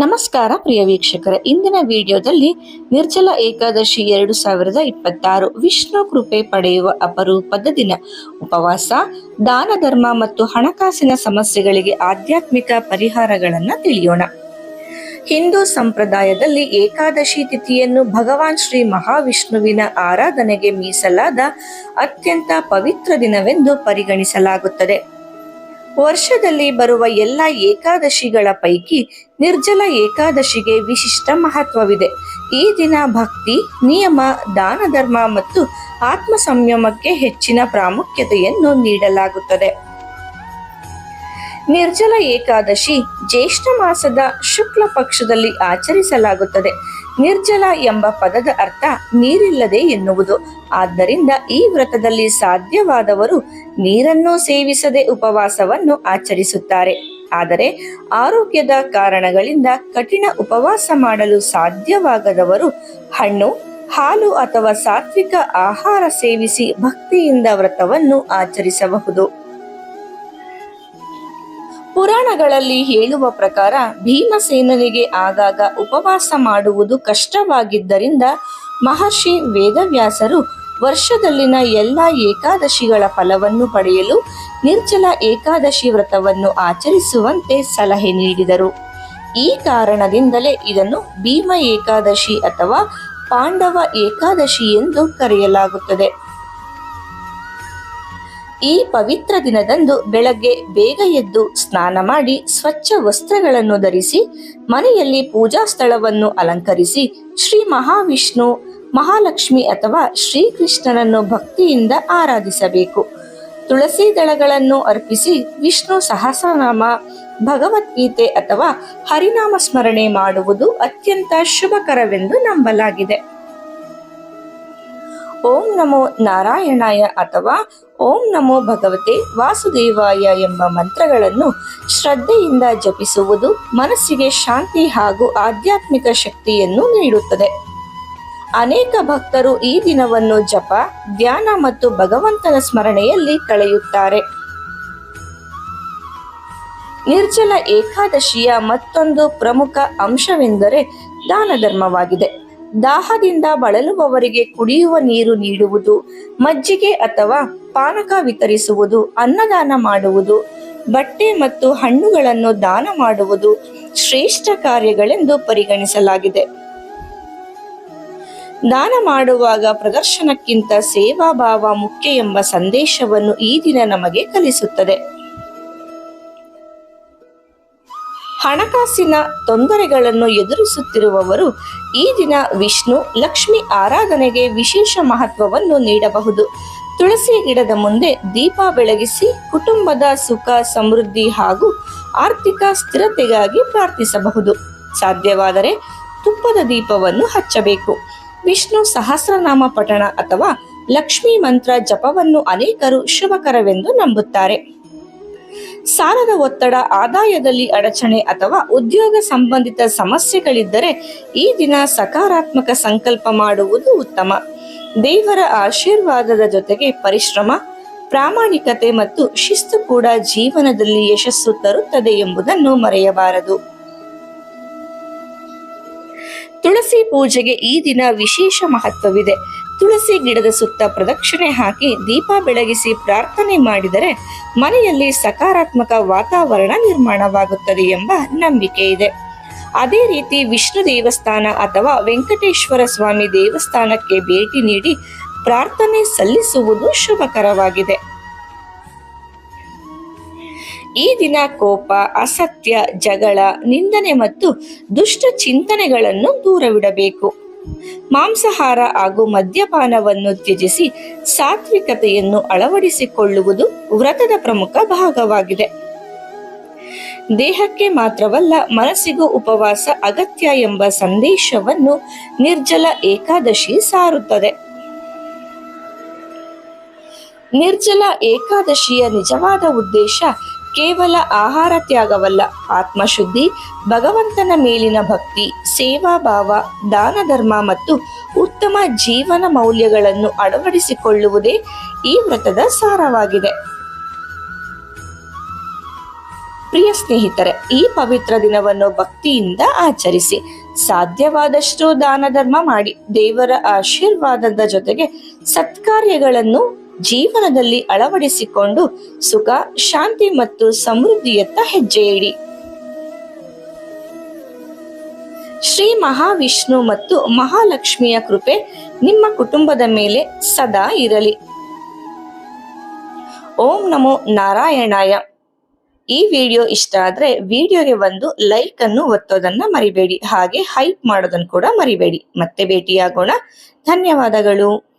ನಮಸ್ಕಾರ ಪ್ರಿಯ ವೀಕ್ಷಕರೇ, ಇಂದಿನ ವಿಡಿಯೋದಲ್ಲಿ ನಿರ್ಜಲ ಏಕಾದಶಿ 2026 ವಿಷ್ಣು ಕೃಪೆ ಪಡೆಯುವ ಅಪರೂಪದ ದಿನ. ಉಪವಾಸ, ದಾನ ಧರ್ಮ ಮತ್ತು ಹಣಕಾಸಿನ ಸಮಸ್ಯೆಗಳಿಗೆ ಆಧ್ಯಾತ್ಮಿಕ ಪರಿಹಾರಗಳನ್ನು ತಿಳಿಯೋಣ. ಹಿಂದೂ ಸಂಪ್ರದಾಯದಲ್ಲಿ ಏಕಾದಶಿ ತಿಥಿಯನ್ನು ಭಗವಾನ್ ಶ್ರೀ ಮಹಾವಿಷ್ಣುವಿನ ಆರಾಧನೆಗೆ ಮೀಸಲಾದ ಅತ್ಯಂತ ಪವಿತ್ರ ದಿನವೆಂದು ಪರಿಗಣಿಸಲಾಗುತ್ತದೆ. ವರ್ಷದಲ್ಲಿ ಬರುವ ಎಲ್ಲ ಏಕಾದಶಿಗಳ ಪೈಕಿ ನಿರ್ಜಲ ಏಕಾದಶಿಗೆ ವಿಶಿಷ್ಟ ಮಹತ್ವವಿದೆ. ಈ ದಿನ ಭಕ್ತಿ, ನಿಯಮ, ದಾನ ಧರ್ಮ ಮತ್ತು ಆತ್ಮ ಸಂಯಮಕ್ಕೆ ಹೆಚ್ಚಿನ ಪ್ರಾಮುಖ್ಯತೆಯನ್ನು ನೀಡಲಾಗುತ್ತದೆ. ನಿರ್ಜಲ ಏಕಾದಶಿ ಜ್ಯೇಷ್ಠ ಮಾಸದ ಶುಕ್ಲ ಪಕ್ಷದಲ್ಲಿ ಆಚರಿಸಲಾಗುತ್ತದೆ. ನಿರ್ಜಲ ಎಂಬ ಪದದ ಅರ್ಥ ನೀರಿಲ್ಲದೆ ಎನ್ನುವುದು. ಆದ್ದರಿಂದ ಈ ವ್ರತದಲ್ಲಿ ಸಾಧ್ಯವಾದವರು ನೀರನ್ನು ಸೇವಿಸದೆ ಉಪವಾಸವನ್ನು ಆಚರಿಸುತ್ತಾರೆ. ಆದರೆ ಆರೋಗ್ಯದ ಕಾರಣಗಳಿಂದ ಕಠಿಣ ಉಪವಾಸ ಮಾಡಲು ಸಾಧ್ಯವಾಗದವರು ಹಣ್ಣು, ಹಾಲು ಅಥವಾ ಸಾತ್ವಿಕ ಆಹಾರ ಸೇವಿಸಿ ಭಕ್ತಿಯಿಂದ ವ್ರತವನ್ನು ಆಚರಿಸಬಹುದು. ಪುರಾಣಗಳಲ್ಲಿ ಹೇಳುವ ಪ್ರಕಾರ ಭೀಮಸೇನನಿಗೆ ಆಗಾಗ ಉಪವಾಸ ಮಾಡುವುದು ಕಷ್ಟವಾಗಿದ್ದರಿಂದ ಮಹರ್ಷಿ ವೇದವ್ಯಾಸರು ವರ್ಷದಲ್ಲಿನ ಎಲ್ಲ ಏಕಾದಶಿಗಳ ಫಲವನ್ನು ಪಡೆಯಲು ನಿರ್ಜಲ ಏಕಾದಶಿ ವ್ರತವನ್ನು ಆಚರಿಸುವಂತೆ ಸಲಹೆ ನೀಡಿದರು. ಈ ಕಾರಣದಿಂದಲೇ ಇದನ್ನು ಭೀಮ ಏಕಾದಶಿ ಅಥವಾ ಪಾಂಡವ ಏಕಾದಶಿ ಎಂದು ಕರೆಯಲಾಗುತ್ತದೆ. ಈ ಪವಿತ್ರ ದಿನದಂದು ಬೆಳಗ್ಗೆ ಬೇಗ ಎದ್ದು ಸ್ನಾನ ಮಾಡಿ ಸ್ವಚ್ಛ ವಸ್ತ್ರಗಳನ್ನು ಧರಿಸಿ ಮನೆಯಲ್ಲಿ ಪೂಜಾ ಸ್ಥಳವನ್ನು ಅಲಂಕರಿಸಿ ಶ್ರೀ ಮಹಾವಿಷ್ಣು, ಮಹಾಲಕ್ಷ್ಮಿ ಅಥವಾ ಶ್ರೀಕೃಷ್ಣನನ್ನು ಭಕ್ತಿಯಿಂದ ಆರಾಧಿಸಬೇಕು. ತುಳಸಿ ದಳಗಳನ್ನು ಅರ್ಪಿಸಿ ವಿಷ್ಣು ಸಹಸ್ರನಾಮ, ಭಗವದ್ಗೀತೆ ಅಥವಾ ಹರಿನಾಮ ಸ್ಮರಣೆ ಮಾಡುವುದು ಅತ್ಯಂತ ಶುಭಕರವೆಂದು ನಂಬಲಾಗಿದೆ. ಓಂ ನಮೋ ನಾರಾಯಣಾಯ ಅಥವಾ ಓಂ ನಮೋ ಭಗವತೆ ವಾಸುದೇವಾಯ ಎಂಬ ಮಂತ್ರಗಳನ್ನು ಶ್ರದ್ಧೆಯಿಂದ ಜಪಿಸುವುದು ಮನಸ್ಸಿಗೆ ಶಾಂತಿ ಹಾಗೂ ಆಧ್ಯಾತ್ಮಿಕ ಶಕ್ತಿಯನ್ನು ನೀಡುತ್ತದೆ. ಅನೇಕ ಭಕ್ತರು ಈ ದಿನವನ್ನು ಜಪ, ಧ್ಯಾನ ಮತ್ತು ಭಗವಂತನ ಸ್ಮರಣೆಯಲ್ಲಿ ಕಳೆಯುತ್ತಾರೆ. ನಿರ್ಜಲ ಏಕಾದಶಿಯ ಮತ್ತೊಂದು ಪ್ರಮುಖ ಅಂಶವೆಂದರೆ ದಾನ ಧರ್ಮವಾಗಿದೆ. ದಾಹದಿಂದ ಬಳಲುವವರಿಗೆ ಕುಡಿಯುವ ನೀರು ನೀಡುವುದು, ಮಜ್ಜಿಗೆ ಅಥವಾ ಪಾನಕ ವಿತರಿಸುವುದು, ಅನ್ನದಾನ ಮಾಡುವುದು, ಬಟ್ಟೆ ಮತ್ತು ಹಣ್ಣುಗಳನ್ನು ದಾನ ಮಾಡುವುದು ಶ್ರೇಷ್ಠ ಕಾರ್ಯಗಳೆಂದು ಪರಿಗಣಿಸಲಾಗಿದೆ. ದಾನ ಮಾಡುವಾಗ ಪ್ರದರ್ಶನಕ್ಕಿಂತ ಸೇವಾ ಭಾವ ಮುಖ್ಯ ಎಂಬ ಸಂದೇಶವನ್ನು ಈ ದಿನ ನಮಗೆ ಕಲಿಸುತ್ತದೆ. ಹಣಕಾಸಿನ ತೊಂದರೆಗಳನ್ನು ಎದುರಿಸುತ್ತಿರುವವರು ಈ ದಿನ ವಿಷ್ಣು, ಲಕ್ಷ್ಮಿ ಆರಾಧನೆಗೆ ವಿಶೇಷ ಮಹತ್ವವನ್ನು ನೀಡಬಹುದು. ತುಳಸಿ ಗಿಡದ ಮುಂದೆ ದೀಪ ಬೆಳಗಿಸಿ ಕುಟುಂಬದ ಸುಖ, ಸಮೃದ್ಧಿ ಹಾಗೂ ಆರ್ಥಿಕ ಸ್ಥಿರತೆಗಾಗಿ ಪ್ರಾರ್ಥಿಸಬಹುದು. ಸಾಧ್ಯವಾದರೆ ತುಪ್ಪದ ದೀಪವನ್ನು ಹಚ್ಚಬೇಕು. ವಿಷ್ಣು ಸಹಸ್ರನಾಮ ಪಠಣ ಅಥವಾ ಲಕ್ಷ್ಮೀ ಮಂತ್ರ ಜಪವನ್ನು ಅನೇಕರು ಶುಭಕರವೆಂದು ನಂಬುತ್ತಾರೆ. ಸಾಲದ ಒತ್ತಡ, ಆದಾಯದಲ್ಲಿ ಅಡಚಣೆ ಅಥವಾ ಉದ್ಯೋಗ ಸಂಬಂಧಿತ ಸಮಸ್ಯೆಗಳಿದ್ದರೆ ಈ ದಿನ ಸಕಾರಾತ್ಮಕ ಸಂಕಲ್ಪ ಮಾಡುವುದು ಉತ್ತಮ. ದೇವರ ಆಶೀರ್ವಾದದ ಜೊತೆಗೆ ಪರಿಶ್ರಮ, ಪ್ರಾಮಾಣಿಕತೆ ಮತ್ತು ಶಿಸ್ತು ಕೂಡ ಜೀವನದಲ್ಲಿ ಯಶಸ್ಸು ತರುತ್ತದೆ ಎಂಬುದನ್ನು ಮರೆಯಬಾರದು. ತುಳಸಿ ಪೂಜೆಗೆ ಈ ದಿನ ವಿಶೇಷ ಮಹತ್ವವಿದೆ. ತುಳಸಿ ಗಿಡದ ಸುತ್ತ ಪ್ರದಕ್ಷಿಣೆ ಹಾಕಿ ದೀಪ ಬೆಳಗಿಸಿ ಪ್ರಾರ್ಥನೆ ಮಾಡಿದರೆ ಮನೆಯಲ್ಲಿ ಸಕಾರಾತ್ಮಕ ವಾತಾವರಣ ನಿರ್ಮಾಣವಾಗುತ್ತದೆ ಎಂಬ ನಂಬಿಕೆ ಇದೆ. ಅದೇ ರೀತಿ ವಿಷ್ಣು ದೇವಸ್ಥಾನ ಅಥವಾ ವೆಂಕಟೇಶ್ವರ ಸ್ವಾಮಿ ದೇವಸ್ಥಾನಕ್ಕೆ ಭೇಟಿ ನೀಡಿ ಪ್ರಾರ್ಥನೆ ಸಲ್ಲಿಸುವುದು ಶುಭಕರವಾಗಿದೆ. ಈ ದಿನ ಕೋಪ, ಅಸತ್ಯ, ಜಗಳ, ನಿಂದನೆ ಮತ್ತು ದುಷ್ಟ ಚಿಂತನೆಗಳನ್ನು ದೂರವಿಡಬೇಕು. ಮಾಂಸಾಹಾರ ಹಾಗೂ ಮದ್ಯಪಾನವನ್ನು ತ್ಯಜಿಸಿ ಸಾತ್ವಿಕತೆಯನ್ನು ಅಳವಡಿಸಿಕೊಳ್ಳುವುದು ವ್ರತದ ಪ್ರಮುಖ ಭಾಗವಾಗಿದೆ. ದೇಹಕ್ಕೆ ಮಾತ್ರವಲ್ಲ, ಮನಸ್ಸಿಗೂ ಉಪವಾಸ ಅಗತ್ಯ ಎಂಬ ಸಂದೇಶವನ್ನು ನಿರ್ಜಲ ಏಕಾದಶಿ ಸಾರುತ್ತದೆ. ನಿರ್ಜಲ ಏಕಾದಶಿಯ ನಿಜವಾದ ಉದ್ದೇಶ ಕೇವಲ ಆಹಾರ ತ್ಯಾಗವಲ್ಲ, ಆತ್ಮಶುದ್ಧಿ, ಭಗವಂತನ ಮೇಲಿನ ಭಕ್ತಿ, ಸೇವಾ ಭಾವ, ದಾನ ಧರ್ಮ ಮತ್ತು ಉತ್ತಮ ಜೀವನ ಮೌಲ್ಯಗಳನ್ನು ಅಳವಡಿಸಿಕೊಳ್ಳುವುದೇ ಈ ವ್ರತದ ಸಾರವಾಗಿದೆ. ಪ್ರಿಯ ಸ್ನೇಹಿತರೆ, ಈ ಪವಿತ್ರ ದಿನವನ್ನು ಭಕ್ತಿಯಿಂದ ಆಚರಿಸಿ. ಸಾಧ್ಯವಾದಷ್ಟು ದಾನ ಧರ್ಮ ಮಾಡಿ ದೇವರ ಆಶೀರ್ವಾದದ ಜೊತೆಗೆ ಸತ್ಕಾರ್ಯಗಳನ್ನು ಜೀವನದಲ್ಲಿ ಅಳವಡಿಸಿಕೊಂಡು ಸುಖ, ಶಾಂತಿ ಮತ್ತು ಸಮೃದ್ಧಿಯತ್ತ ಹೆಜ್ಜೆ ಇಡಿ. ಶ್ರೀ ಮಹಾವಿಷ್ಣು ಮತ್ತು ಮಹಾಲಕ್ಷ್ಮಿಯ ಕೃಪೆ ನಿಮ್ಮ ಕುಟುಂಬದ ಮೇಲೆ ಸದಾ ಇರಲಿ. ಓಂ ನಮೋ ನಾರಾಯಣಾಯ. ಈ ವಿಡಿಯೋ ಇಷ್ಟ ಆದ್ರೆ ವಿಡಿಯೋಗೆ ಒಂದು ಲೈಕ್ ಅನ್ನು ಒತ್ತೋದನ್ನ ಮರಿಬೇಡಿ. ಹಾಗೆ ಹೈಪ್ ಮಾಡೋದನ್ನು ಕೂಡ ಮರಿಬೇಡಿ. ಮತ್ತೆ ಭೇಟಿಯಾಗೋಣ. ಧನ್ಯವಾದಗಳು.